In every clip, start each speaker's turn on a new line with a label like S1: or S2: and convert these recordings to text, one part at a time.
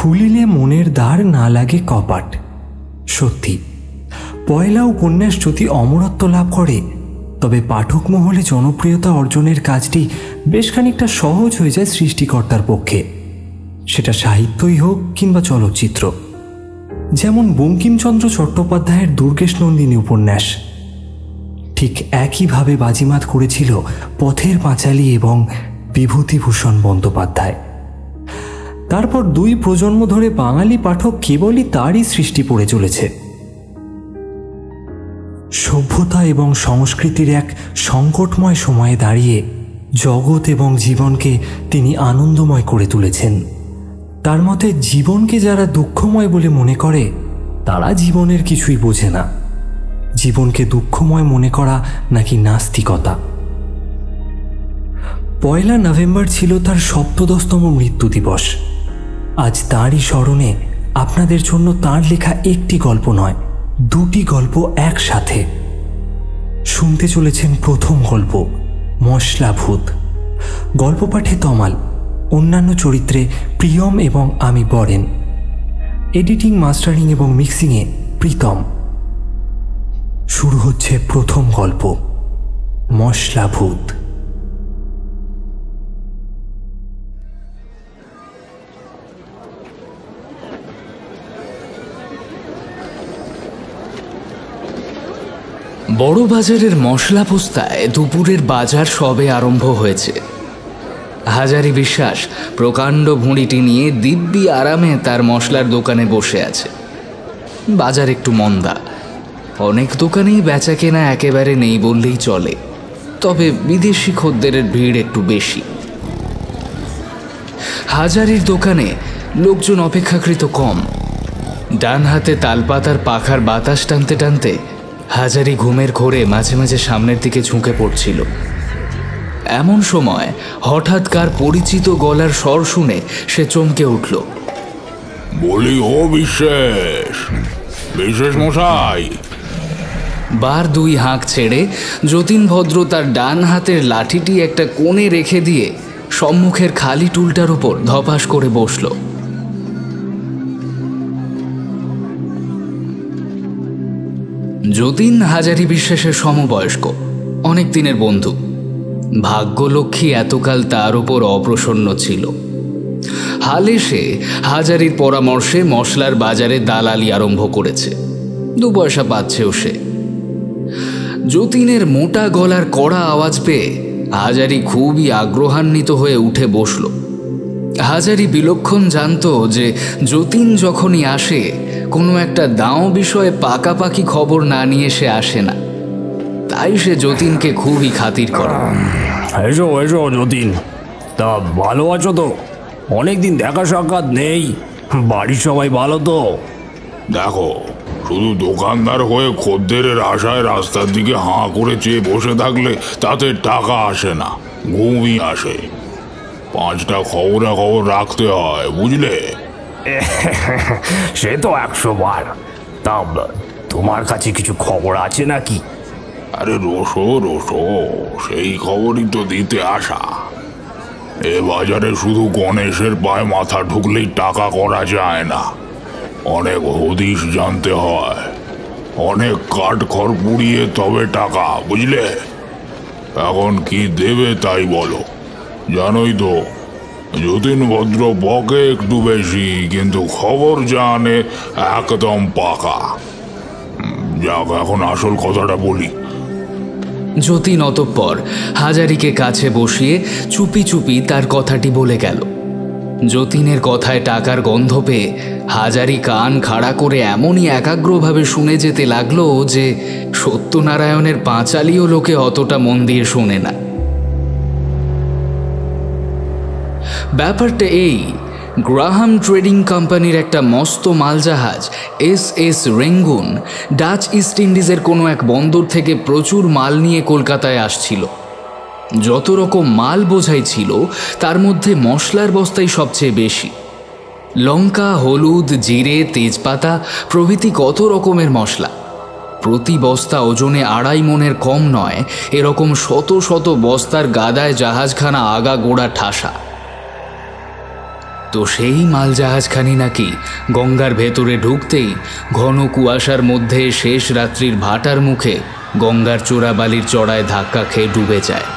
S1: খুলিলে মনের দ্বার না লাগে কপাট। সত্যি, পয়লা উপন্যাস যদি অমরত্ব লাভ করে তবে পাঠক মহলে জনপ্রিয়তা অর্জনের কাজটি বেশ খানিকটা সহজ হয়ে যায় সৃষ্টিকর্তার পক্ষে, সেটা সাহিত্যই হোক কিংবা চলচ্চিত্র। যেমন বঙ্কিমচন্দ্র চট্টোপাধ্যায়ের দুর্গেশ নন্দিনী উপন্যাস, ঠিক একইভাবে বাজিমাত করেছিল পথের পাঁচালী এবং বিভূতিভূষণ বন্দ্যোপাধ্যায়। তারপর 2 প্রজন্ম ধরে বাঙালি পাঠক কেবলই তারই সৃষ্টি পড়ে চলেছে। সভ্যতা এবং সংস্কৃতির এক সংকটময় সময়ে দাঁড়িয়ে জগৎ এবং জীবনকে তিনি আনন্দময় করে তুলেছেন। তার মতে জীবনকে যারা দুঃখময় বলে মনে করে তারা জীবনের কিছুই বোঝে না। জীবনকে দুঃখময় মনে করা নাকি নাস্তিকতা। 1 নভেম্বর ছিল তার ৭০তম মৃত্যু দিবস। আজ তাঁরই স্মরণে আপনাদের জন্য তাঁর লেখা একটি গল্প নয়, 2টি গল্প একসাথে শুনতে চলেছেন। প্রথম গল্প মশলা ভূত। গল্প পাঠে তমাল, অন্যান্য চরিত্রে প্রিয়ম এবং আমি বরেন, এডিটিং, মাস্টারিং এবং মিক্সিংয়ে প্রীতম। শুরু হচ্ছে প্রথম গল্প মশলা ভূত।
S2: বড় বাজারের মশলা পোস্তায় দুপুরের বাজার সবে আরম্ভ হয়েছে। হাজারি বিশ্বাস প্রকাণ্ড ভুঁড়িটি নিয়ে দিব্যি আরামে তার মশলার দোকানে বসে আছে। বাজার একটু মন্দা, অনেক দোকানেই বেচা কেনা একেবারে নেই বললেই চলে, তবে বিদেশি খদ্দেরের ভিড় একটু বেশি। হাজারির দোকানে লোকজন অপেক্ষাকৃত কম। ডান হাতে তালপাতার পাখার বাতাস টানতে টানতে হাজারি ঘুমের ঘোরে মাঝে মাঝে সামনের দিকে ঝুঁকে পড়ছিল। এমন সময় হঠাৎ কার পরিচিত গলার স্বর শুনে সে চমকে উঠল।
S3: বলি, ও বিশেষ বিশেষ মশাই।
S2: বার 2 হাঁক ছেড়ে যতীন ভদ্র তার ডান হাতের লাঠিটি একটা কোণে রেখে দিয়ে সম্মুখের খালি টুলটার উপর ধপাস করে বসল। যতীন হাজারি বিশ্বাসের সমবয়স্ক, অনেক দিনের বন্ধু। ভাগ্যলক্ষ্মী এতকাল তার উপর অপ্রসন্ন ছিল। হালে সে হাজারির পরামর্শে মশলার বাজারে দালালি আরম্ভ করেছে, 2 পয়সা পাচ্ছেও সে। যতীনের মোটা গলার কড়া আওয়াজ পেয়ে হাজারি খুবই আগ্রহান্বিত হয়ে উঠে বসল। হাজারি বিলক্ষণ জানত যে যতীন যখনই আসে কোনো একটা দাও বিষয়ে পাকাপাকি খবর না নিয়ে সে আসে না, তাই সে যতীনকে খুবই খাতির করে।
S4: এসো এসো যতীন, তা ভালো আছো তো? অনেকদিন দেখা সাক্ষাৎ নেই, বাড়ির সবাই ভালো তো?
S3: দেখো, শুধু দোকানদার হয়ে খদ্দেরের আশায় রাস্তার দিকে হাঁ করে চেয়ে বসে থাকলে তাতে টাকা আসে না, ঘুমই আসে। 5টা খবর রাখতে হয়, বুঝলে?
S4: সে তো 100 বার। তা তোমার কাছে কিছু খবর আছে নাকি?
S3: আরে রোসো রোসো, সেই খবরই তো দিতে আসা। এ বাজারে শুধু গণেশের পায়ে মাথা ঢুকলেই টাকা করা যায় না, অনেক হদিশ জানতে হয়, অনেক কাঠখড় পুড়িয়ে তবে টাকা, বুঝলে? এখন কি দেবে তাই বলো। জানোই তো যতীন ভদ্র বকে একটু বেশি, কিন্তু খবর জানে একদম পাকা। যাক, এখন আসল কথাটা বলি।
S2: যতীন অতঃপর হাজারিকে কাছে বসিয়ে চুপি চুপি তার কথাটি বলে গেল। যতীনের কথায় টাকার গন্ধ পেয়ে হাজারি কান খাড়া করে এমনই একাগ্রভাবে শুনে যেতে লাগলো যে সত্যনারায়ণের পাঁচালীও লোকে অতটা মন দিয়ে শোনে না। ব্যাপারটা এই, গ্রাহাম ট্রেডিং কোম্পানির একটা মস্ত মালজাহাজ SS রেঙ্গুন ডাচ ইস্ট ইন্ডিজের কোনো এক বন্দর থেকে প্রচুর মাল নিয়ে কলকাতায় আসছিল। যত রকম মাল বোঝাই ছিল তার মধ্যে মশলার বস্তাই সবচেয়ে বেশি। লঙ্কা, হলুদ, জিরে, তেজপাতা প্রভৃতি কত রকমের মশলা। প্রতি বস্তা ওজনে 2.5 মণের কম নয়, এরকম শত শত বস্তার গাদায় জাহাজখানা আগা গোড়া ঠাসা। তো সেই মালজাহাজখানি নাকি গঙ্গার ভেতরে ঢুকতেই ঘন কুয়াশার মধ্যে শেষ রাত্রির ভাটার মুখে গঙ্গার চোরাবালির চড়ায় ধাক্কা খেয়ে ডুবে যায়।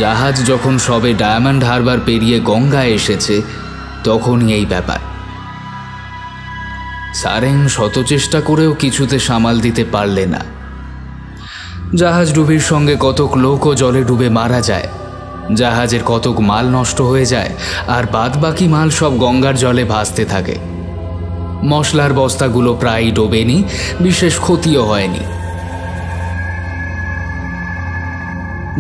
S2: জাহাজ যখন সবে ডায়মন্ড হারবার পেরিয়ে গঙ্গায় এসেছে তখনই এই ব্যাপার। সারেং শত চেষ্টা করেও কিছুতে সামাল দিতে পারলে না। জাহাজ ডুবির সঙ্গে কতক লোকও জলে ডুবে মারা যায়, জাহাজের কতক মাল নষ্ট হয়ে যায়, আর বাদ বাকি মাল সব গঙ্গার জলে ভাসতে থাকে। মশলার বস্তাগুলো প্রায়ই ডোবেনি, বিশেষ ক্ষতিও হয়নি।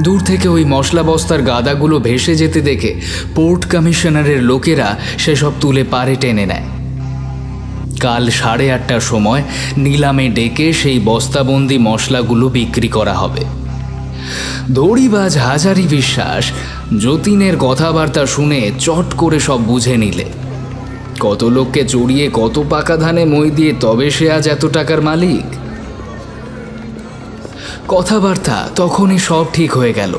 S2: দূর থেকে ওই মশলা বস্তার গাদাগুলো ভেসে যেতে দেখে পোর্ট কমিশনারের লোকেরা সেসব তুলে পারে টেনে নেয়। কাল 8:30টার সময় নিলামে ডেকে সেই বস্তাবন্দি মশলাগুলো বিক্রি করা হবে। দড়িবাজ হাজারি বিশ্বাস যতীনের কথাবার্তা শুনে চট করে সব বুঝে নিলে। কত লোককে চড়িয়ে কত পাকা ধানে মই দিয়ে তবে সে আজ এত টাকার মালিক। কথাবার্তা তখনই সব ঠিক হয়ে গেল।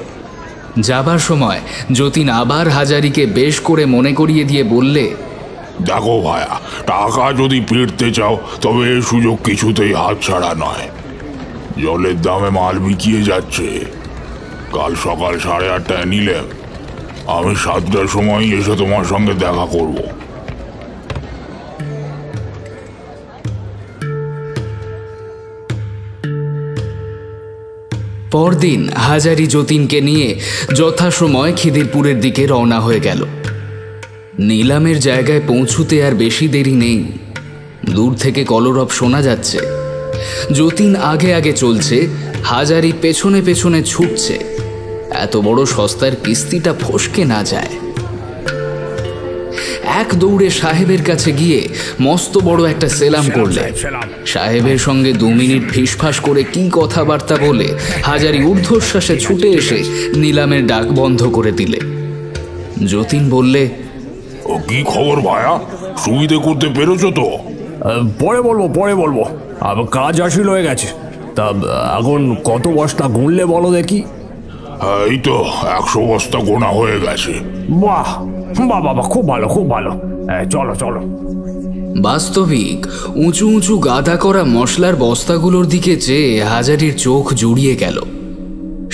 S2: যাবার সময় যতীন আবার হাজারিকে বেশ করে মনে করিয়ে দিয়ে বললে,
S3: দেখো ভায়া, টাকা যদি ফিরতে চাও তবে এই সুযোগ কিছুতেই হাতছাড়া নয়। জলের দামে মাল বিকিয়ে যাচ্ছে। কাল সকাল 8:30টায় নিলে আমি 7টার সময় এসে তোমার সঙ্গে দেখা করব।
S2: পরদিন হাজারি যতীনকে নিয়ে যথাসময় খিদিরপুরের দিকে রওনা হয়ে গেল। নিলামের জায়গায় পৌঁছুতে আর বেশি দেরি নেই। দূর থেকে কলরব শোনা যাচ্ছে। যতীন আগে আগে চলছে, হাজারি পেছনে পেছনে ছুটছে। এত বড় সস্তার কিস্তিটা ফসকে না যায়। এক দৌড়ে সাহেবের কাছে গিয়ে মস্ত বড় একটা সেলাম করলে। সাহেবের সঙ্গে 2 মিনিট ফিসফাস করে কি কথাবার্তা বলে হাজারি ঊর্ধ্বশ্বাসে ছুটে এসে নিলামের ডাক বন্ধ করে দিলে। যতীন বললে,
S3: ও কি খবর ভায়া, সুবিধে করতে পেরেছো তো?
S4: পরে বলবো কাজ আসিল হয়ে গেছে। তা এখন কত বস্তা গুনলে বলো দেখি।
S3: এই তো 100 বস্তা গোনা হয়ে গেছে।
S4: বাহ বাবা, খুব ভালো। চলো।
S2: বাস্তবিক উঁচু উঁচু গাদা করা মশলার বস্তাগুলোর দিকে চেয়ে হাজারির চোখ জুড়িয়ে গেল।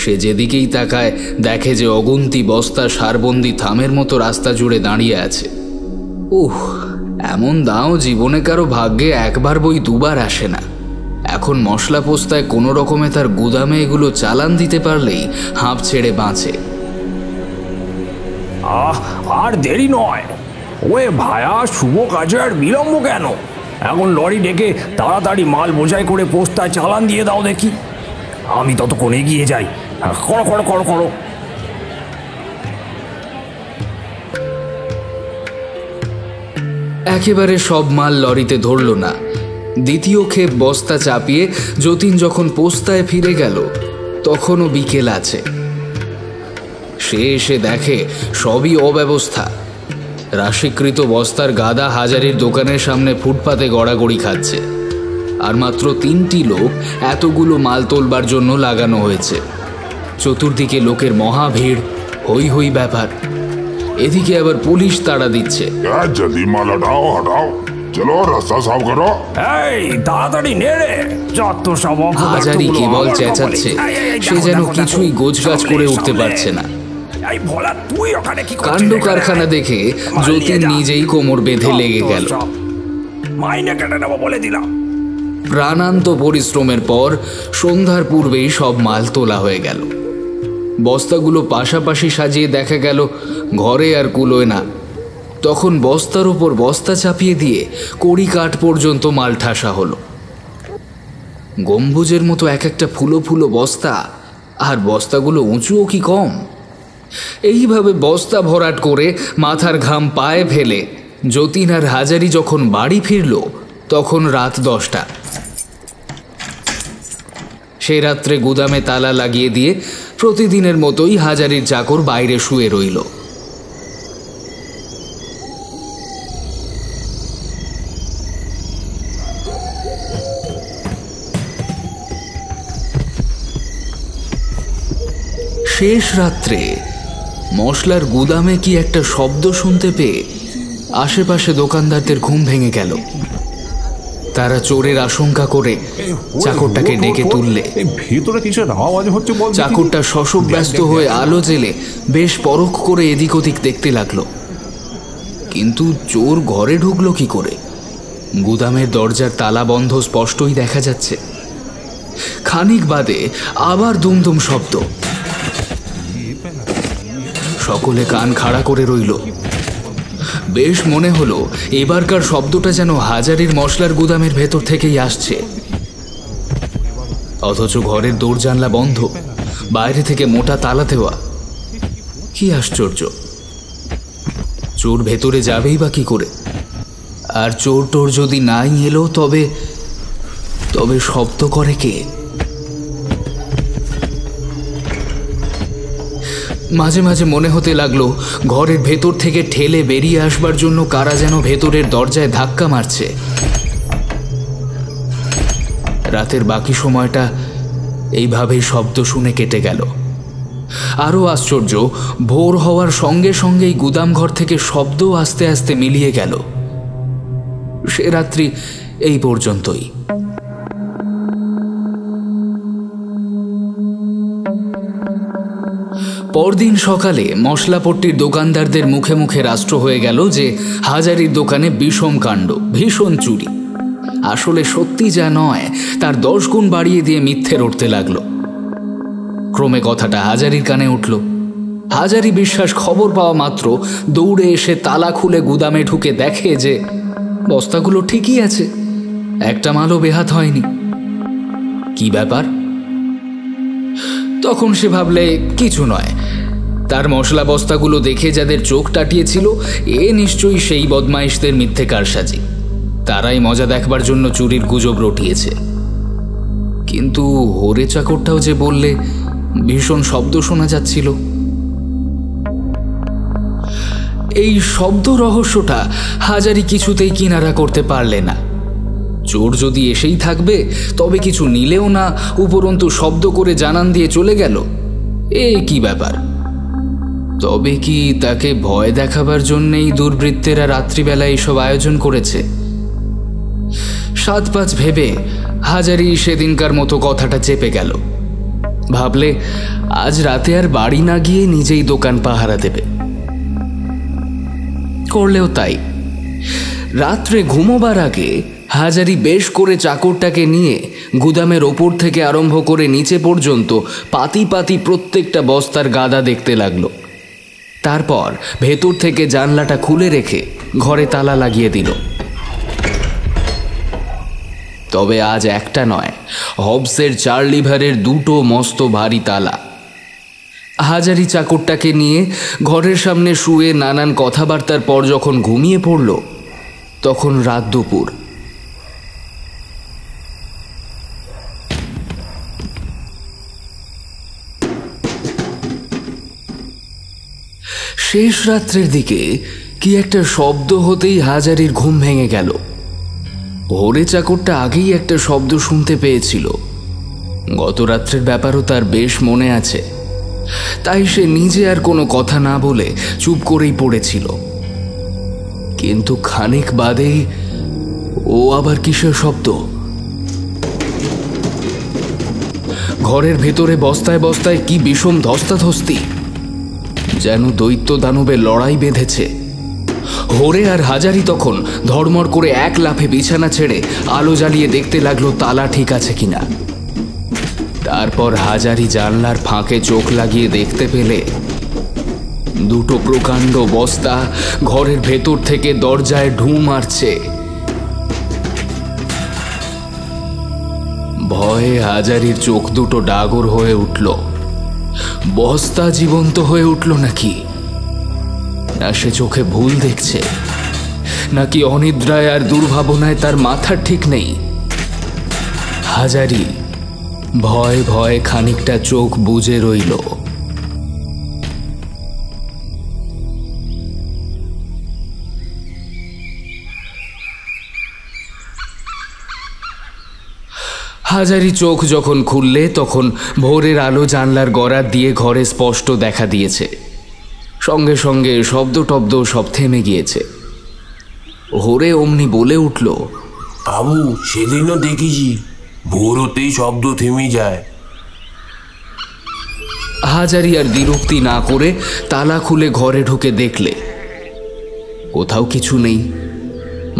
S2: সে যেদিকেই তাকায় দেখে যে অগুন্তি বস্তা সারবন্দি থামের মতো রাস্তা জুড়ে দাঁড়িয়ে আছে। এমন দাও জীবনে কারো ভাগ্যে একবার বই 2বার আসে না। এখন মশলা পোস্তায় কোনো রকমে তার গুদামে এগুলো চালান দিতে পারলেই হাঁপ ছেড়ে বাঁচে।
S4: আর দেরি নয়। ওয়ে ভায়া, শুভ কাজে আর বিলম্ব কেন? এখন লরি ডেকে তাড়াতাড়ি মাল বোঝাই করে পোস্তায় চালান দিয়ে দাও দেখি। আমি ততক্ষণ এগিয়ে যাই। করো।
S2: একেবারে সব মাল লরিতে ধরল না। দ্বিতীয় ক্ষেপ বস্তা চাপিয়ে যতীন যখন পোস্তায় ফিরে গেল তখনও বিকেল আছে। সে এসে দেখে সবই অব্যবস্থা। রাশিকৃত বস্তার গাদা হাজারির দোকানের সামনে ফুটপাতে গড়াগড়ি খাচ্ছে। আর মাত্র 3টি লোক এতগুলো মাল তোলবার জন্য লাগানো হয়েছে। চতুর্দিকে লোকের মহা ভিড়, হই ব্যাপার। এদিকে আবার পুলিশ তাড়া দিচ্ছে।
S3: জলদি মাল হটাও, চলো রাস্তা সাফ করো।
S4: এই তাড়াতাড়ি নেড়ে যত সব।
S2: হাজারি কেবল চেঁচাচ্ছে, সে যেন কিছুই গোছগাছ করে উঠতে পারছে না। কাণ্ড কারখানা দেখে যতীন নিজেই কোমর বেঁধে লেগে গেল।
S4: মাইনে কেটে নেবো বলে দিলাম।
S2: প্রাণান্ত পরিশ্রমের পর সন্ধ্যার পূর্বেই সব মাল তোলা হয়ে গেল। বস্তাগুলো পাশাপাশি সাজিয়ে দেখা গেল ঘরে আর কুলোয় না। তখন বস্তার উপর বস্তা চাপিয়ে দিয়ে কড়ি কাঠ পর্যন্ত মাল ঠাসা হলো। গম্বুজের মতো এক একটা ফুলো বস্তা, আর বস্তাগুলো উঁচুও কি কম। এইভাবে বস্তা ভরাট করে মাথার ঘাম পায়ে ফেলে যতীন আর হাজারি যখন বাড়ি ফিরল তখন রাত 10টা। সে রাত্রে গুদামে তালা লাগিয়ে দিয়ে প্রতিদিনের মতোই হাজারির চাকর বাইরে শুয়ে রইল। শেষ রাত্রে মশলার গুদামে কি একটা শব্দ শুনতে পেয়ে আশেপাশে দোকানদারদের ঘুম ভেঙে গেল। তারা চোরের আশঙ্কা করে চাকরটাকে ডেকে তুললে
S5: ভেতরে কিসের আওয়াজ হচ্ছে?
S2: চাকরটা শশব ব্যস্ত হয়ে আলো জেলে বেশ পরখ করে এদিক ওদিক দেখতে লাগলো। কিন্তু চোর ঘরে ঢুকলো কি করে? গুদামের দরজার তালা বন্ধ স্পষ্টই দেখা যাচ্ছে। খানিক বাদে আবার দুমদুম শব্দ। সকলে কান খাড়া করে রইল। বেশ মনে হলো এবারকার শব্দটা যেন হাজারির মশলার গুদামের ভেতর থেকেই আসছে। অথচ ঘরের দৌড় জানলা বন্ধ, বাইরে থেকে মোটা তালা দেওয়া। কি আশ্চর্য! চোর ভেতরে যাবেই বা কি করে? আর চোর টোর যদি নাই এলো তবে তবে শব্দ করে কে? মাঝে মাঝে মনে হতে লাগলো ঘরের ভেতর থেকে ঠেলে বেরিয়ে আসবার জন্য কারা যেন ভেতরের দরজায় ধাক্কা মারছে। রাতের বাকি সময়টা এইভাবেই শব্দ শুনে কেটে গেল। আরও আশ্চর্য, ভোর হওয়ার সঙ্গে সঙ্গেই গুদামঘর থেকে শব্দ আস্তে আস্তে মিলিয়ে গেল। সে রাত্রি এই পর্যন্তই। পরদিন সকালে মশলাপট্টির দোকানদারদের মুখে মুখে রাষ্ট্র হয়ে গেল যে হাজারির দোকানে বিষম কাণ্ড, ভীষণ চুরি। আসলে সত্যি যা নয় তার 10 গুণ বাড়িয়ে দিয়ে মিথ্যে রটতে লাগলো। ক্রমে কথাটা হাজারির কানে উঠল। হাজারি বিশ্বাস খবর পাওয়া মাত্র দৌড়ে এসে তালা খুলে গুদামে ঢুকে দেখে যে বস্তাগুলো ঠিকই আছে, একটা মালও বেহাত হয়নি। কি ব্যাপার? তখন সে ভাবলে কিছু নয়, তার মশলা বস্তাগুলো দেখে যাদের চোখ টাটিয়েছিল এ নিশ্চয়ই সেই বদমাইশদের মিথ্যে কারসাজি। তারাই মজা দেখবার জন্য চুরির গুজব রটিয়েছে। কিন্তু হরে চাকরটাও যে বললে ভীষণ শব্দ শোনা যাচ্ছিল। এই শব্দ রহস্যটা হাজারি কিছুতেই কিনারা করতে পারলে না। চোর যদি এসেই থাকবে তবে কিছু নিলেও না, উপরন্তু শব্দ করে জানান দিয়ে চলে গেল, এ কি ব্যাপার? তবে কি তাকে ভয় দেখাবার জন্যেই দুর্বৃত্তেরা রাত্রিবেলা এইসব আয়োজন করেছে? 7-5 ভেবে হাজারি সেদিনকার মতো কথাটা চেপে গেল। ভাবলে আজ রাতে আর বাড়ি না গিয়ে নিজেই দোকান পাহারা দেবে। করলেও তাই। রাত্রে ঘুমোবার আগে হাজারি বেশ করে চাকরটাকে নিয়ে গুদামের ওপর থেকে আরম্ভ করে নিচে পর্যন্ত পাতি পাতি প্রত্যেকটা বস্তার গাদা দেখতে লাগলো। তারপর ভেতর থেকে জানলাটা খুলে রেখে ঘরে তালা লাগিয়ে দিল। তবে আজ একটা নয়, হবসের 4 লিভারের 2টো মস্ত ভারী তালা। হাজারি চাকরটাকে নিয়ে ঘরের সামনে শুয়ে নানান কথাবার্তার পর যখন ঘুমিয়ে পড়ল তখন রাত দুপুর। শেষ রাত্রের দিকে কি একটা শব্দ হতেই হাজারির ঘুম ভেঙে গেল। ভোরে চাকরটা আগেই একটা শব্দ শুনতে পেয়েছিল। গত রাত্রের ব্যাপারও তার বেশ মনে আছে। তাই সে নিজে আর কোনো কথা না বলে চুপ করেই পড়েছিল। কিন্তু খানিক বাদেই ও আবার কিসের শব্দ? ঘরের ভেতরে বস্তায় বস্তায় কি বিষম ধস্তাধস্তি, যেন দৈত্য দানবের লড়াই বেঁধেছে। হরে আর হাজারি তখন ধড়মড় করে এক লাফে বিছানা ছেড়ে আলো জ্বালিয়ে দেখতে লাগলো তালা ঠিক আছে কিনা। তারপর হাজারি জানলার ফাঁকে চোখ লাগিয়ে দেখতে পেলে 2টো প্রকাণ্ড বস্তা ঘরের ভেতর থেকে দরজায় ঢু মারছে। ভয়ে হাজারির চোখ দুটো ডাগর হয়ে উঠল। বস্তা জীবন্ত হয়ে উঠল নাকি? না সে চোখে ভুল দেখছে, নাকি অনিদ্রায় আর দুর্ভাবনায় তার মাথা ঠিক নেই? হাজারি ভয় ভয়ে খানিকটা চোখ বুজে রইল। হাজারি চোখ যখন খুললে তখন ভোরের আলো জানলার গড়া দিয়ে ঘরে স্পষ্ট দেখা দিয়েছে। সঙ্গে সঙ্গে শব্দ টব্দ সব থেমে গিয়েছে। হরে অমনি বলে উঠল,
S6: বাবু সেদিনও দেখেছি ভোর হতেই শব্দ থেমে যায়।
S2: হাজারি আর দ্বিরুক্তি না করে তালা খুলে ঘরে ঢুকে দেখলে কোথাও কিছু নেই,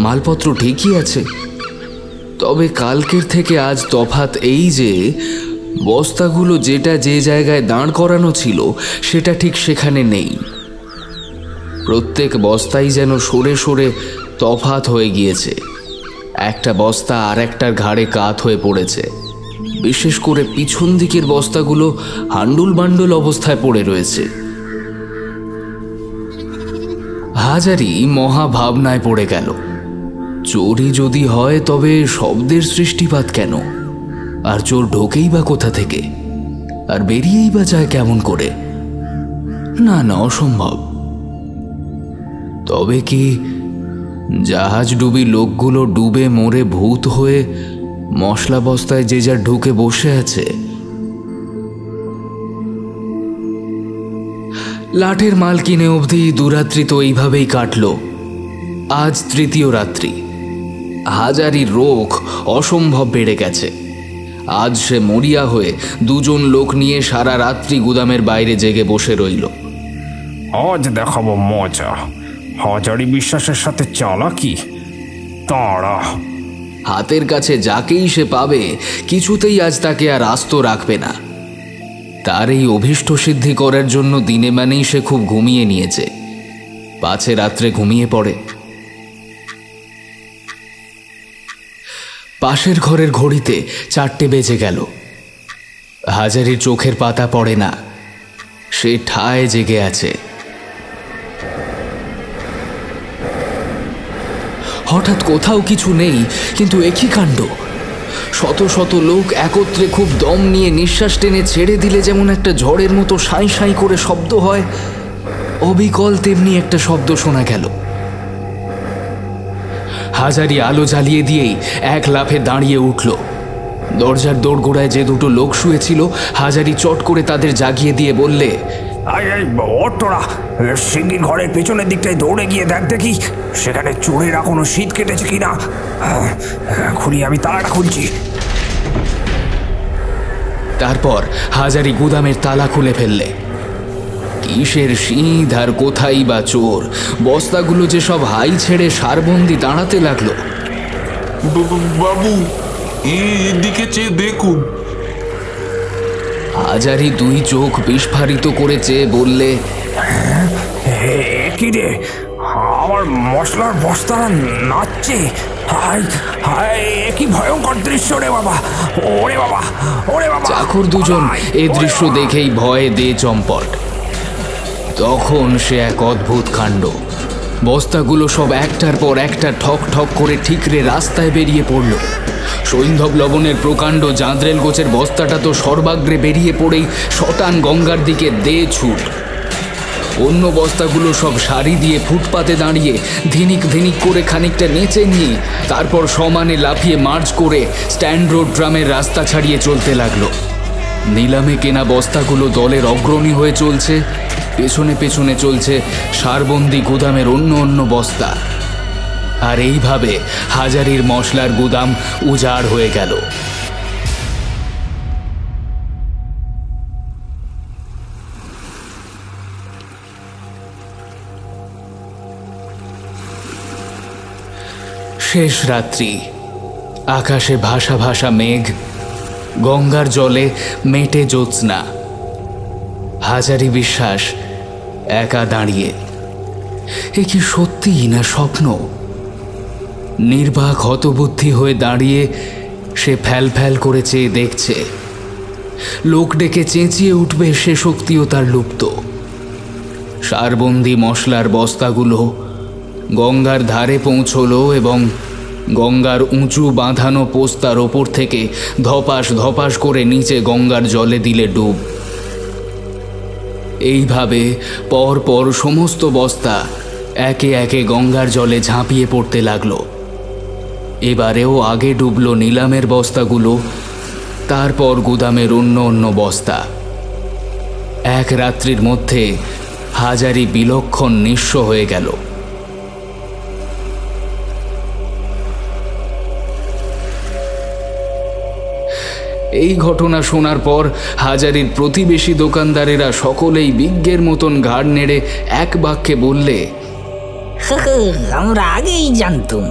S2: মালপত্র ঠিকই আছে। তবে কালকের থেকে আজ তফাৎ এই যে বস্তাগুলো যেটা যে জায়গায় দাঁড় করানো ছিল সেটা ঠিক সেখানে নেই। প্রত্যেক বস্তাই যেন সরে সরে তফাৎ হয়ে গিয়েছে। একটা বস্তা আর একটার ঘাড়ে কাত হয়ে পড়েছে। বিশেষ করে পিছন দিকের বস্তাগুলো হান্ডুল বান্ডুল অবস্থায় পড়ে রয়েছে। হাজারি মহা ভাবনায় পড়ে গেল। চোরই যদি হয় তবে শব্দের সৃষ্টিপাত কেন? আর চোর ঢোকেই বা কোথা থেকে? আর বেরিয়েই বা যায় কেমন করে? না না, অসম্ভব। তবে কি জাহাজ ডুবি লোকগুলো ডুবে মরে ভূত হয়ে মশলা বস্তায় যে যা ঢুকে বসে আছে? লাঠের মাল কিনে অবধি দুরাত্রি তো এইভাবেই কাটল। আজ তৃতীয় রাত্রি। হাজারির রোগ অসম্ভব বেড়ে গেছে। আজ সে মরিয়া হয়ে দুজন লোক নিয়ে সারা রাত্রি গুদামের বাইরে জেগে বসে রইল।
S4: আজ দেখাবো মজা। হাজারি বিশ্বাসের সাথে চালাকি। তাঁরা
S2: হাতের কাছে যাকেই সে পাবে কিছুতেই আজ তাকে আর আস্ত রাখবে না। তার এই অভীষ্ট সিদ্ধি করার জন্য দিনে মানেই সে খুব ঘুমিয়ে নিয়েছে। পাছে রাত্রে ঘুমিয়ে পড়ে। পাশের ঘরের ঘড়িতে 4টে বেজে গেল। হাজারির চোখের পাতা পড়ে না। সে ঠায় জেগে আছে। হঠাৎ কোথাও কিছু নেই, কিন্তু একই কাণ্ড। শত শত লোক একত্রে খুব দম নিয়ে নিঃশ্বাস টেনে ছেড়ে দিলে যেমন একটা ঝড়ের মতো সাঁই সাঁই করে শব্দ হয়, অবিকল তেমনি একটা শব্দ শোনা গেল। হাজারি আলো জ্বালিয়ে দিয়েই এক লাফে দাঁড়িয়ে উঠল। দরজার দোরগোড়ায় যে দুটো লোক শুয়েছিল হাজারি চট করে তাদের জাগিয়ে দিয়ে বললে,
S4: তোরা সিঙ্গির ঘরের পেছনের দিকটায় দৌড়ে গিয়ে দেখ দেখি সেখানে চোরেরা কোনো শীত কেটেছে কিনা। খুলি, আমি তালাটা খুলছি।
S2: তারপর হাজারি গুদামের তালা খুলে ফেললে। কিসের শীত আর কোথায় বা চোর? বস্তাগুলো যে সব হাই ছেড়ে সারবন্দি দাঁড়াতে লাগলো।
S6: বাবু এদিকে চেয়ে দেখুন।
S2: হাজারি দুই চোখ বিস্ফারিত করে চেয়ে বললে,
S4: কি রে, আমার মশলার বস্তা নাচছে। হাই হাই, কি ভয়ঙ্কর দৃশ্য রে বাবা! ওরে বাবা, ওরে বাবা!
S2: চাকর দুজন এ দৃশ্য দেখেই ভয়ে দে চম্পট। তখন সে এক অদ্ভুত কাণ্ড। বস্তাগুলো সব একটার পর একটা ঠক ঠক করে ঠিকরে রাস্তায় বেরিয়ে পড়ল। সৈন্ধব লবণের প্রকাণ্ড জাঁদরেল গোছের বস্তাটা তো সর্বাগ্রে বেরিয়ে পড়েই শটান গঙ্গার দিকে দে ছুট। অন্য বস্তাগুলো সব সারি দিয়ে ফুটপাতে দাঁড়িয়ে ধিনিক ধিনিক করে খানিকটা নেচে নিয়ে তারপর সমানে লাফিয়ে মার্চ করে স্ট্যান্ড রোড ড্রামের রাস্তা ছাড়িয়ে চলতে লাগলো। নিলামে কেনা বস্তাগুলো দলের অগ্রণী হয়ে চলছে, পেছনে পেছনে চলছে সারবন্দি গুদামের অন্য অন্য বস্তা। আর এইভাবে হাজারির মশলার গুদাম উজাড় হয়ে গেল। শেষ রাত্রি। আকাশে ভাসা ভাসা মেঘ, গঙ্গার জলে মেটে জ্যোৎস্না। হাজারি বিশ্বাস একা দাঁড়িয়ে। এ কি সত্যি না স্বপ্ন? নির্বাক হতবুদ্ধি হয়ে দাঁড়িয়ে সে ফ্যাল ফ্যাল করে চেয়ে দেখছে। লোক ডেকে চেঁচিয়ে উঠবে সে শক্তিও তার লুপ্ত। সারবন্দি মশলার বস্তাগুলো গঙ্গার ধারে পৌঁছলো এবং গঙ্গার উঁচু বাঁধানো পোস্তার ওপর থেকে ধপাস ধপাস করে নিচে গঙ্গার জলে দিলে ডুব। এইভাবে পর পর সমস্ত বস্তা একে একে গঙ্গার জলে ঝাঁপিয়ে পড়তে লাগলো। এবারেও আগে ডুবলো নিলামের বস্তাগুলো, তারপর গুদামের অন্য অন্য বস্তা। এক রাত্রির মধ্যে হাজারি বিলক্ষণ নিঃস্ব হয়ে গেল। এই ঘটনা শোনার পর হাজারির প্রতিবেশী দোকানদারেরা সকলেই বিজ্ঞের মতন ঘাড় নেড়ে এক বাক্যে বললে,
S7: আমরা আগেই জানতুম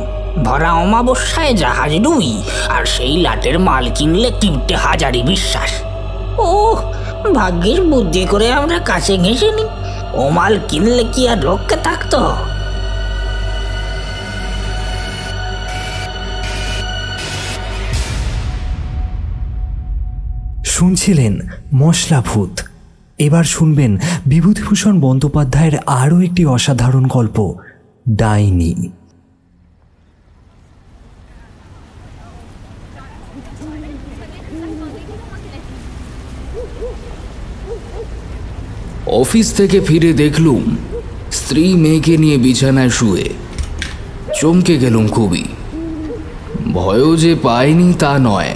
S7: ভরা অমাবস্যায় জাহাজ ডুবি, আর সেই লাটের মাল কিনলে কিনতে হাজারি বিশ্বাস। ও ভাগ্যের বুদ্ধি করে আমরা কাছে ঘেঁষেনি, ও মাল কিনলে কি আর রক্ষে থাকতো?
S1: শুনছিলেন মশলা ভূত। এবার শুনবেন বিভূতিভূষণ বন্দ্যোপাধ্যায়ের আরও একটি অসাধারণ গল্প, ডাইনি।
S2: অফিস থেকে ফিরে দেখলুম স্ত্রী মেয়েকে নিয়ে বিছানায় শুয়ে। চমকে গেলুম খুবই। ভয়ও যে পাইনি তা নয়।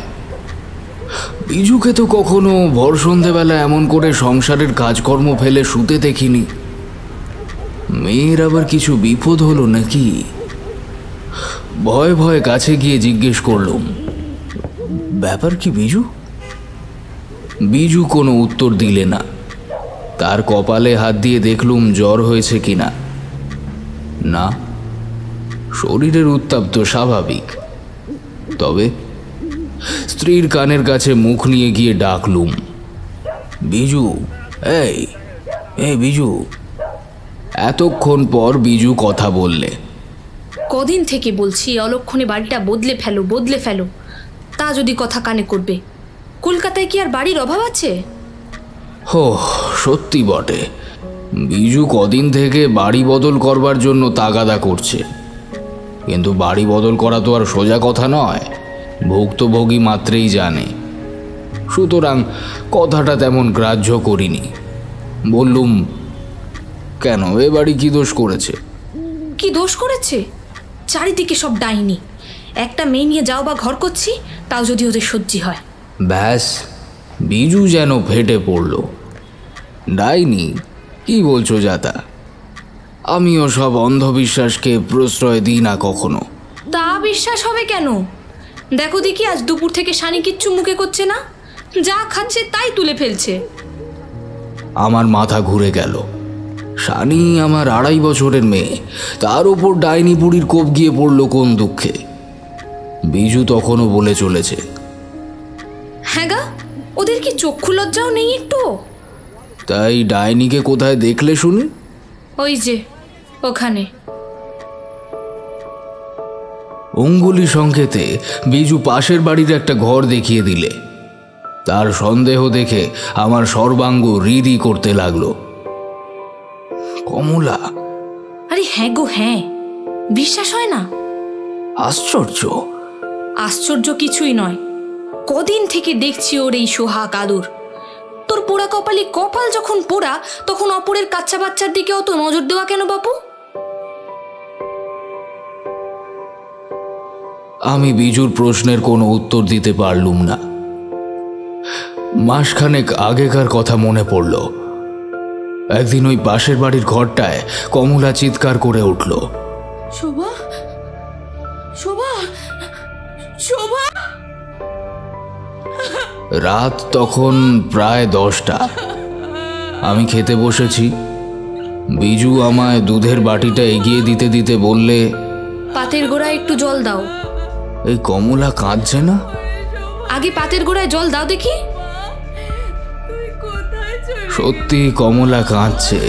S2: বিজুকে তো কখনো ভর সন্ধেবেলা এমন করে সংসারের কাজকর্ম ফেলে শুতে দেখিনি। মেয়ের আবার কিছু বিপদ হলো নাকি? ভয়ে ভয়ে কাছে গিয়ে জিজ্ঞেস করলুম, ব্যাপার কি বিজু? বিজু কোনো উত্তর দিলে না। তার কপালে হাত দিয়ে দেখলুম জ্বর হয়েছে কিনা। না, শরীরের উত্তাপ তো স্বাভাবিক। তবে স্ত্রীর কানের কাছে মুখ নিয়ে গিয়ে ডাকলুম, বিজু, এই এই বিজু। এতক্ষণ পর বিজু কথা বললে।
S8: কদিন থেকে বলছি অলক্ষণে বাড়িটা বদলে ফেলো বদলে ফেলো, তা যদি কথা কানে করবে। কলকাতায় কি আর বাড়ির অভাব আছে?
S2: হো, সত্যি বটে। বিজু কদিন থেকে বাড়ি বদল করবার জন্য তাগাদা করছে, কিন্তু বাড়ি বদল করা তো আর সোজা কথা নয়, ভুক্তভোগী মাত্রেই জানে। সুতরাং কথাটা তেমন গ্রাহ্য করিনি। বললুম, কেন, এ বাড়ি কি দোষ করেছে?
S8: কি দোষ করেছে? চারিদিকে সব ডাইনি। একটা মেয়ে নিয়ে যাও বা ঘর করছি, তাও যদি ওদের সহ্য হয়।
S2: ব্যাস, বিজু যেন ফেটে পড়ল। ডাইনি? কি বলছো যাতা? আমিও সব অন্ধবিশ্বাসকে প্রশ্রয় দিই না কখনো।
S8: তা বিশ্বাস হবে কেন? দেখো দেখি, আজ দুপুর থেকে শানি কিচ্ছু মুখে করছে না, যা খাচ্ছে তাই তুলে ফেলছে।
S2: আমার মাথা ঘুরে গেল। শানি আমার 2.5 বছরের মেয়ে, তার উপর ডাইনি বুড়ির কোপ গিয়ে পড়ল কোন দুঃখে? বিজু তখনও বলে চলেছে,
S8: হ্যাঁ গা, ওদের কি চক্ষু লজ্জাও নেই একটু?
S2: তাই ডাইনিকে কোথায় দেখলে শুনি?
S8: ওই যে ওখানে।
S2: অঙ্গুলি সংকেতে বিজু পাশের বাড়ির একটা ঘর দেখিয়ে দিলে। তার সন্দেহ দেখে আমার সর্বাঙ্গ রিরি করতে লাগলো। কমলা?
S8: আরে হ্যাঁ গো হ্যাঁ, বিশ্বাস হয় না?
S2: আশ্চর্য।
S8: আশ্চর্য কিছুই নয়। কদিন থেকে দেখছি ওর এই সোহাগ আদর। তোর পোড়া কপালে কপাল যখন পোড়া, তখন অপরের কাচ্চা বাচ্চার দিকে অত নজর দেওয়া কেন বাপু?
S2: আমি বিজুর প্রশ্নের কোনো উত্তর দিতে পারলুম না। মাসখানেক আগেকার কথা মনে পড়ল। একদিন ওই পাশের বাড়ির ঘরটায় কমলা চিৎকার করে উঠল,
S8: শোভা, শোভা, শোভা।
S2: রাত তখন প্রায় 10টা। আমি খেতে বসেছি। বিজু আমায় দুধের বাটিটা এগিয়ে দিতে দিতে বললে,
S8: পাতের গোড়ায় একটু জল দাও।
S2: এই কমলা কাঁদছে না?
S8: আগে পাতের গোড়ায় জল দাও দেখি।
S2: সত্যি কমলা কাঁদছে।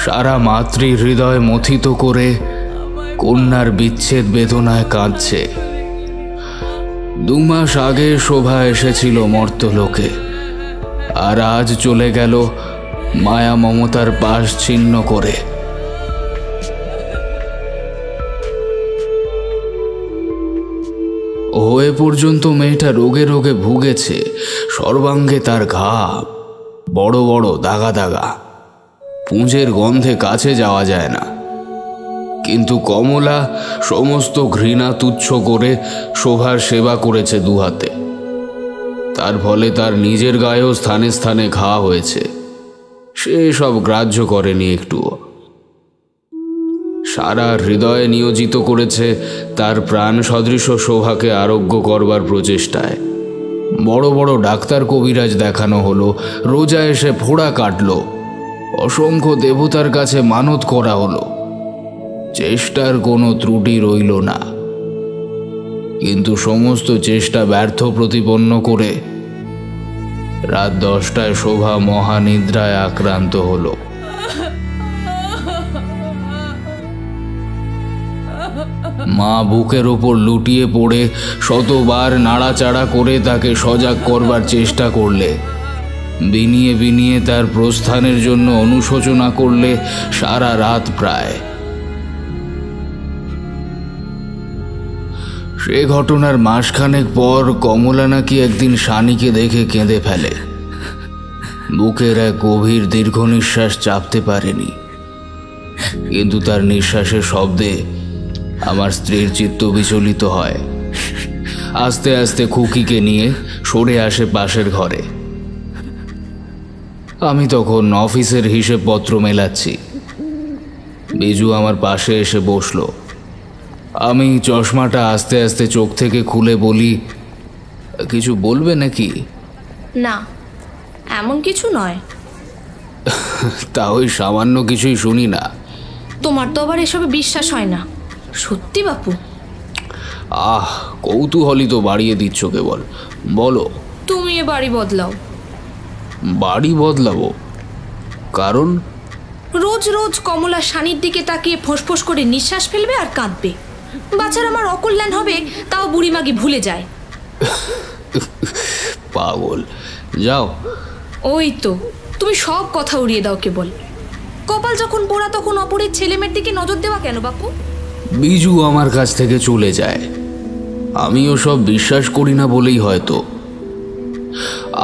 S2: সারা মাতৃ হৃদয় মথিত করে কন্যার বিচ্ছেদ বেদনায় কাঁদছে। 2 মাস আগে শোভা এসেছিল মর্তলোকে, আর আজ চলে গেল মায়া মমতার পাশ ছিন্ন করে। ও এ পর্যন্ত মেয়েটা রোগে রোগে ভুগেছে। সর্বাঙ্গে তার ঘা, বড় বড় দাগা দাগা। পুঁজের গন্ধে কাছে যাওয়া যায় না। কিন্তু কমলা সমস্ত ঘৃণা তুচ্ছ করে শোভার সেবা করেছে 2 হাতে। তার ফলে তার নিজের গায়েও স্থানে স্থানে ঘা হয়েছে। সে সব গ্রাহ্য করেনি একটুও। সারা হৃদয়ে নিয়োজিত করেছে তার প্রাণ সদৃশ শোভাকে আরোগ্য করবার প্রচেষ্টায়। বড় বড় ডাক্তার কবিরাজ দেখানো হলো, রোজা এসে ফোড়া কাটলো, অসংখ্য দেবতার কাছে মানত করা হলো, চেষ্টার কোনো ত্রুটি রইল না। কিন্তু সমস্ত চেষ্টা ব্যর্থ প্রতিপন্ন করে রাত 10টায় শোভা মহানিদ্রায় আক্রান্ত হলো। মা বুকের ওপর লুটিয়ে পড়ে শতবার নাড়াচাড়া করে তাকে সজাগ করবার চেষ্টা করলে, বিনিয়ে বিনিয়ে তার প্রস্থানের জন্য অনুশোচনা করলে সারা রাত প্রায়। সে ঘটনার মাসখানেক পর কমলা নাকি একদিন শানিকে দেখে কেঁদে ফেলে। বুকের এক গভীর দীর্ঘ নিঃশ্বাস চাপতে পারেনি, কিন্তু তার নিঃশ্বাসের শব্দে আমার স্ত্রীর চিত্ত বিচলিত হয়। আস্তে আস্তে খুকিকে নিয়ে সরে আসে পাশের ঘরে। আমি তখন অফিসের হিসেবপত্র মেলাচ্ছি। বিজু আমার পাশে এসে বসলো। আমি চশমাটা আস্তে আস্তে চোখ থেকে খুলে বলি, কিছু বলবে নাকি?
S8: না, এমন কিছু নয়।
S2: তা ওই সামান্য কিছুই শুনি না।
S8: তোমার তো আবার এসবে বিশ্বাস হয় না। সত্যি বাপু।
S2: কৌতূহলী তো বাড়িয়ে দিচ্ছ কেবল। বলো।
S8: তুমি এ বাড়ি বদলাও।
S2: বাড়ি বদলাবো? কারণ?
S8: রোজ রোজ কমলা শানির দিকে তাকিয়ে ফোঁস করে নিঃশ্বাস ফেলবে আর কাঁদবে। বাচ্চার আমার অকল্যাণ হবে, তাও বুড়িমাগি ভুলে যায়।
S2: পাগল, যাও।
S8: ওই তো, তুমি সব কথা উড়িয়ে দাও কেবল। কপাল যখন পোড়া তখন অপরের ছেলেমেয়ের দিকে নজর দেওয়া কেন বাপু?
S2: বিজু আমার কাছ থেকে চলে যায়। আমিও সব বিশ্বাস করি না বলেই হয়তো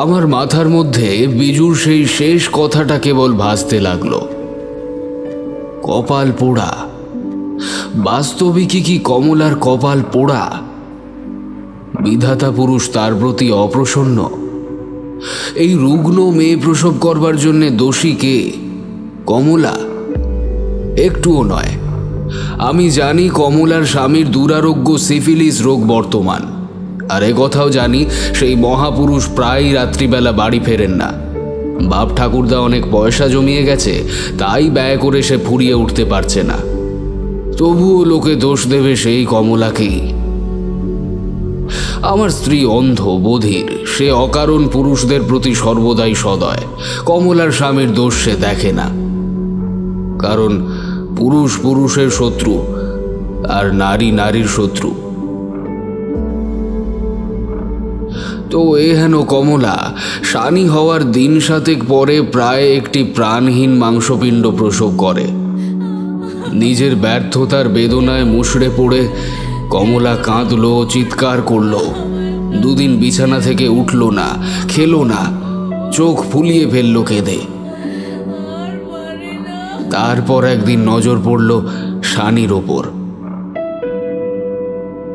S2: আমার মাথার মধ্যে বিজুর সেই শেষ কথাটা কেবল ভাসতে লাগলো। কপাল পোড়া। বাস্তবিকই কি কমলার কপাল পোড়া? বিধাতা পুরুষ তার প্রতি অপ্রসন্ন? এই রুগ্ন মেয়ে প্রসব করবার জন্যে দোষী কে? কমলা? একটুও নয়। আমি জানি কমলার স্বামীর দুরারোগ্য সিফিলিস রোগ বর্তমান, আর এ কথাও জানি সেই মহাপুরুষ প্রায় রাত্রিবেলা বাড়ি ফেরেন না। বাপ ঠাকুরদা অনেক পয়সা জমিয়ে গেছে, তাই ব্যয় করে সে ফুরিয়ে উঠতে পারছে না। তবুও লোকে দোষ দেবে সেই কমলাকেই। আমার স্ত্রী অন্ধ, বধির, সে অকারণ পুরুষদের প্রতি সর্বদাই সদয়। কমলার স্বামীর দোষ সে দেখে না, কারণ পুরুষ পুরুষের শত্রু আর নারী নারীর শত্রু। তো হেন কমলা শানি হওয়ার দিন সাতেক পরে প্রায় একটি প্রাণহীন মাংসপিণ্ড প্রসব করে। নিজের ব্যর্থতার বেদনায় মুষড়ে পড়ে কমলা কাঁদলো, চিৎকার করলো। দুদিন বিছানা থেকে উঠল না, খেলো না, চোখ ফুলিয়ে ফেললো কেঁদে। তারপর একদিন নজর পড়ল শানির ওপর।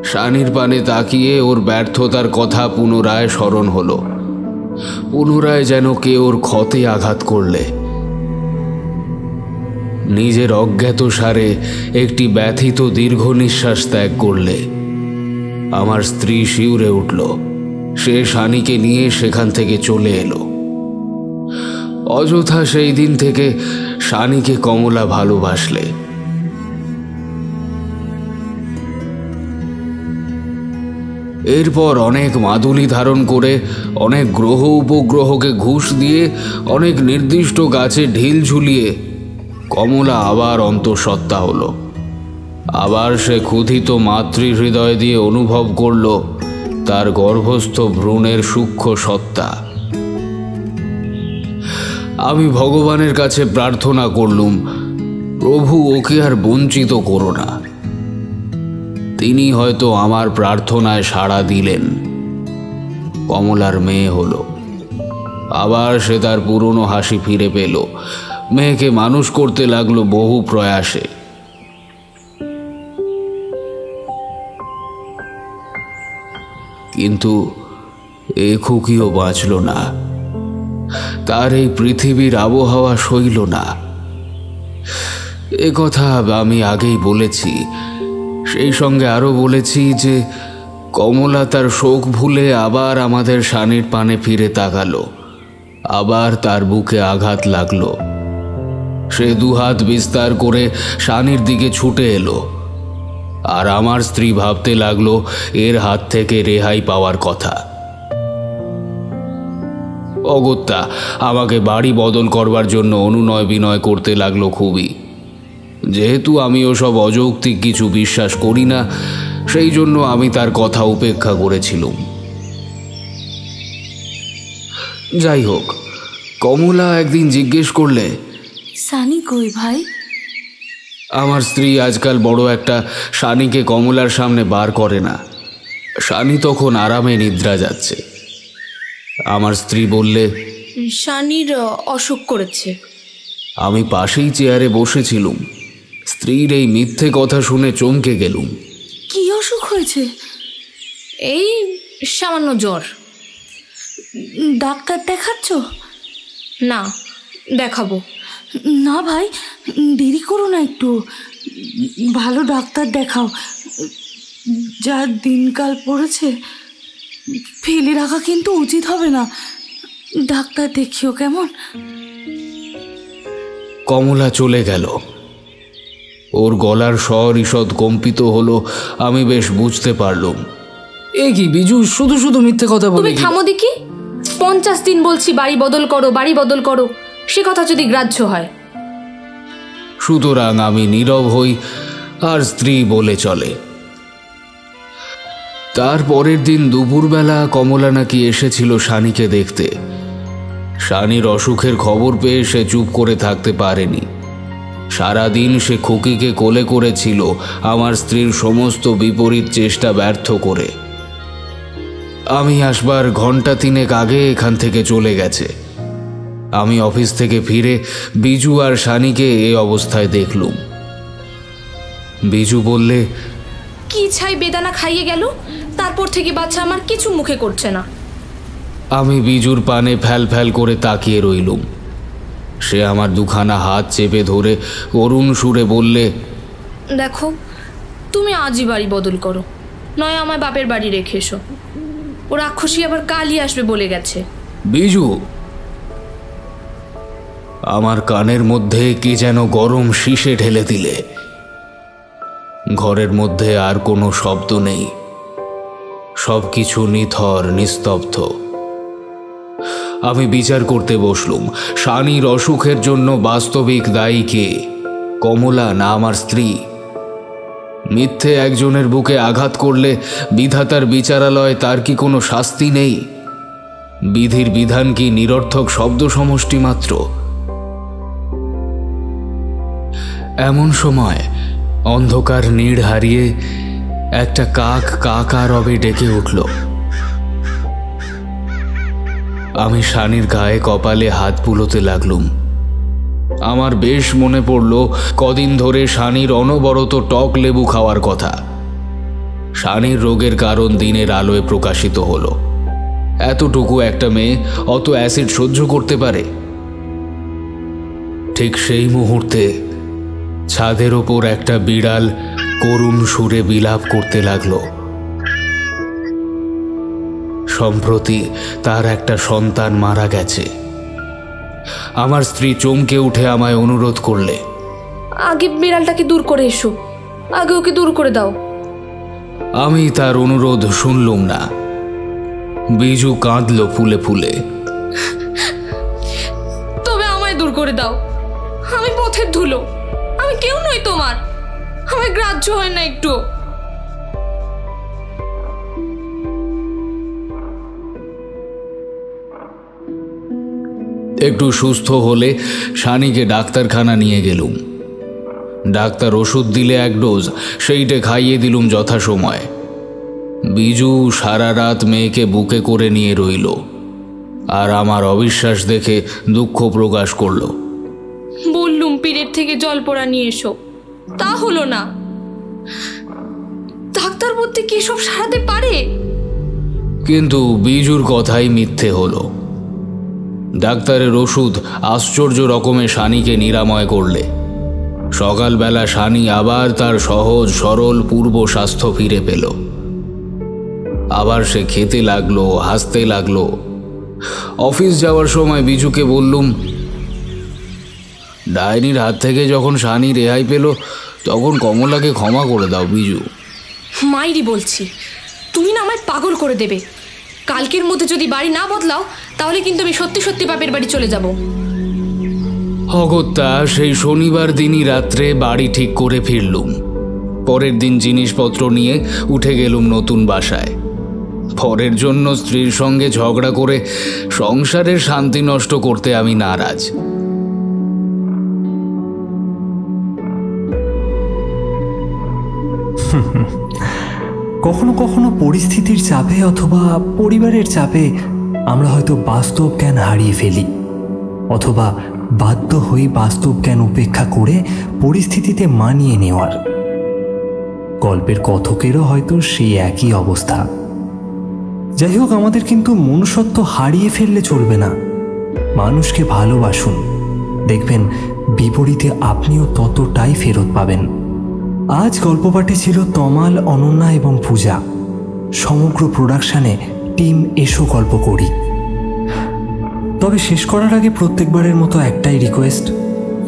S2: শানির পানে তাকিয়ে ওর ব্যর্থতার কথা পুনরায় স্মরণ হলো। পুনরায় যেন কে ওর ক্ষতে আঘাত করলে। নিজের অজ্ঞাত সারে একটি ব্যথিত দীর্ঘ নিঃশ্বাস ত্যাগ করলে। আমার স্ত্রী শিউরে উঠল। সে শানিকে নিয়ে সেখান থেকে চলে এলো। অযথা সেই দিন থেকে শানিকে কমলা ভালোবাসলে। এরপর অনেক মাদুলি ধারণ করে, অনেক গ্রহ উপগ্রহকে ঘুষ দিয়ে, অনেক নির্দিষ্ট গাছে ঢিল ঝুলিয়ে কমলা আবার অন্তঃসত্ত্বা হলো। আবার সে ক্ষুধিত মাতৃহৃদয় দিয়ে অনুভব করল তার গর্ভস্থ ভ্রূণের সূক্ষ্ম সত্তা। আমি ভগবানের কাছে প্রার্থনা করলুম, প্রভু ওকে আর বঞ্চিত করো না। তিনি হয়তো আমার প্রার্থনায় সাড়া দিলেন। কমলার মেয়ে হলো। আবার সে তার পুরনো হাসি ফিরে পেল। মেয়েকে মানুষ করতে লাগলো বহু প্রয়াসে। কিন্তু এ খুকিও বাঁচল না। তার এই পৃথিবীর আবহাওয়া সইল না। এ কথা আমি আগেই বলেছি, সেই সঙ্গে আরও বলেছি যে কমলা তার শোক ভুলে আবার আমাদের শানির পানে ফিরে তাকালো। আবার তার বুকে আঘাত লাগলো। সে দুহাত বিস্তার করে শানির দিকে ছুটে এলো, আর আমার স্ত্রী ভাবতে লাগলো এর হাত থেকে রেহাই পাওয়ার কথা। অগত্যা আমাকে বাড়ি বদল করবার জন্য অনুনয় বিনয় করতে লাগলো খুবই। যেহেতু আমি ওসব অযৌক্তিক কিছু বিশ্বাস করি না, সেই জন্য আমি তার কথা উপেক্ষা করেছিলাম। যাই হোক, কমলা একদিন জিজ্ঞেস করলে,
S8: সানি কই ভাই?
S2: আমার স্ত্রী আজকাল বড় একটা শানিকে কমলার সামনে বার করে না। শানি তখন আরামে নিদ্রা যাচ্ছে। আমার স্ত্রী বললে,
S8: শানির অসুখ করেছে।
S2: আমি পাশেই চেয়ারে বসেছিলুম। স্ত্রীর এই মিথ্যে কথা শুনে চমকে গেলুম।
S8: কি অসুখ হয়েছে? এই সামান্য জ্বর। ডাক্তার দেখাচ্ছ? না, দেখাবো
S9: না ভাই, দেরি করো না একটু, ভালো ডাক্তার দেখাও। যা দিনকাল পড়েছে ফেলে রাখা কিন্তু উচিত হবে না। ডাক্তার দেখিও কেমন।
S2: কমলা চলে গেল। ওর গলার স্বর ঈষৎ কম্পিত হলো, আমি বেশ বুঝতে পারলুম। এ কি বিজু, শুধু শুধু মিথ্যে কথা বলে।
S8: তুমি থামো দেখি। 50 দিন বলছি বাড়ি বদল করো, বাড়ি বদল করো, সে কথা যদি গ্রাহ্য হয়।
S2: সুতরাং আমি নীরব হই, আর স্ত্রী বলে চলে। তার পরের দিন দুপুরবেলা কমলা নাকি এসেছিল শানিকে দেখতে। শানির অসুখের খবর পেয়ে সে চুপ করে থাকতে পারেনি। সারাদিন সে খুকিকে কোলে করেছিল আমার স্ত্রীর সমস্ত বিপরীত চেষ্টা ব্যর্থ করে। আমি আসবার ঘন্টা 3 আগে এখান থেকে চলে গেছে। আমি অফিস থেকে ফিরে বিজু আর শানিকে এই অবস্থায় দেখলুম। বিজু বললে,
S8: কি ছাই বেদানা খাইয়ে গেল, তারপর থেকে বাচ্চা আমার কিছু মুখে করছে না।
S2: আমি বিজুর পানে ফ্যাল ফ্যাল করে তাকিয়ে রইলুম। সে আমার দুখানা হাত চেপে ধরে করুণ সুরে বললে,
S8: দেখো, তুমি আজই বাড়ি বদল করো, নয় আমায় বাপের বাড়ি রেখে এসো। ও রাক্ষসী আবার কালই আসবে বলে গেছে।
S2: বিজু! আমার কানের মধ্যে কি যেন গরম শীষে ঢেলে দিলে। ঘরের মধ্যে আর কোনো শব্দ নেই, সবকিছু নিথর নিস্তব্ধ। আমি বিচার করতে বসলুম, শানির অসুখের জন্য বাস্তবিক দায়ী কে, কমলা না আমার স্ত্রী? মিথ্যে একজনের বুকে আঘাত করলে বিধাতার বিচারালয় তার কি কোনো শাস্তি নেই? বিধির বিধান কি নিরর্থক শব্দ সমষ্টি মাত্র? এমন সময় অন্ধকার নীড় হারিয়ে একটা কাক কাকা রবে ডেকে উঠল। আমি শানির গায়ে কপালে হাত বুলোতে লাগলুম। আমার বেশ মনে পড়ল কদিন ধরে শানির অনবরত টক লেবু খাওয়ার কথা। শানির রোগের কারণ দিনের আলোয় প্রকাশিত হলো। এতটুকু একটা মেয়ে অত অ্যাসিড সহ্য করতে পারে? ঠিক সেই মুহূর্তে ছাদের ওপর একটা বিড়াল করুণ সুরে বিলাপ করতে লাগলো। সম্প্রতি তার একটা সন্তান মারা গেছে। আমার স্ত্রী চমকে উঠে আমায় অনুরোধ করলে,
S8: আগে বিড়ালটাকে দূর করে এসো, আগে ওকে দূর করে দাও।
S2: আমি তার অনুরোধ শুনলুম না। বিজু কাঁদল ফুলে ফুলে।
S8: তবে আমায় দূর করে দাও, আমি পথের ধুলো, আমি কেউ নই তোমার, আমায় গ্রাহ্য হয় না একটু।
S2: একটু সুস্থ হলে শানিকে ডাক্তারখানা নিয়ে গেলুম। ডাক্তার ওষুধ দিলে 1 ডোজ, সেইটা খাইয়ে দিলুম যথাসময়। বিজু সারা রাত মেয়েকে বুকে করে নিয়ে রইল, আর আমার অবিশ্বাস দেখে দুঃখ প্রকাশ করল।
S8: বললুম পিরের থেকে জল পোড়া নিয়ে এসো, তা হলো না। ডাক্তার বলতে কি সব সারাতে পারে?
S2: কিন্তু বিজুর কথাই মিথ্যে হলো। ডাক্তারের ওষুধ আশ্চর্য রকমের শানিকে নিরাময় করলে। সকালবেলা শানি আবার তার সহজ সরল পূর্ব স্বাস্থ্য ফিরে পেল। আবার সে খেতে লাগলো, হাসতে লাগলো। অফিস যাওয়ার সময় বিজুকে বললুম, ডাইনির হাত থেকে যখন শানি রেহাই পেল তখন কমলাকে ক্ষমা করে দাও বিজু।
S8: মাইরি বলছি, তুমি না আমায় পাগল করে দেবে। কালকের মধ্যে যদি বাড়ি না বদলাও তাহলে কিন্তু আমি সত্যি সত্যি বাপের বাড়ি চলে যাব।
S2: অগত্যা সেই শনিবার দিনই রাত্রে বাড়ি ঠিক করে ফিরলুম। পরের দিন জিনিসপত্র নিয়ে উঠে গেলুম নতুন বাসায়। পরের জন্য স্ত্রীর সঙ্গে ঝগড়া করে সংসারের শান্তি নষ্ট করতে আমি নারাজ।
S1: কখনো কখনো পরিস্থিতির চাপে অথবা পরিবারের চাপে আমরা হয়তো বাস্তব জ্ঞান হারিয়ে ফেলি, অথবা বাধ্য হই বাস্তব জ্ঞান উপেক্ষা করে পরিস্থিতিতে মানিয়ে নেওয়ার। গল্পের কথকেরও হয়তো সেই একই অবস্থা। যাই হোক, আমাদের কিন্তু মনুষ্যত্ব হারিয়ে ফেললে চলবে না। মানুষকে ভালোবাসুন, দেখবেন বিপরীতে আপনিও ততটাই ফেরত পাবেন। আজ গল্প পাঠে ছিল তমাল, অনন্যা এবং পূজা। সমগ্র প্রোডাকশানে টিম এসো গল্প করি। তবে শেষ করার আগে প্রত্যেকবারের মতো একটাই রিকোয়েস্ট,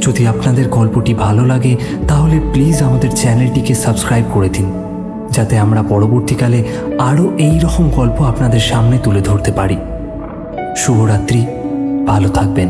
S1: যদি আপনাদের গল্পটি ভালো লাগে তাহলে প্লিজ আমাদের চ্যানেলটিকে সাবস্ক্রাইব করে দিন, যাতে আমরা পরবর্তীকালে আরও এই রকম গল্প আপনাদের সামনে তুলে ধরতে পারি। শুভরাত্রি, ভালো থাকবেন।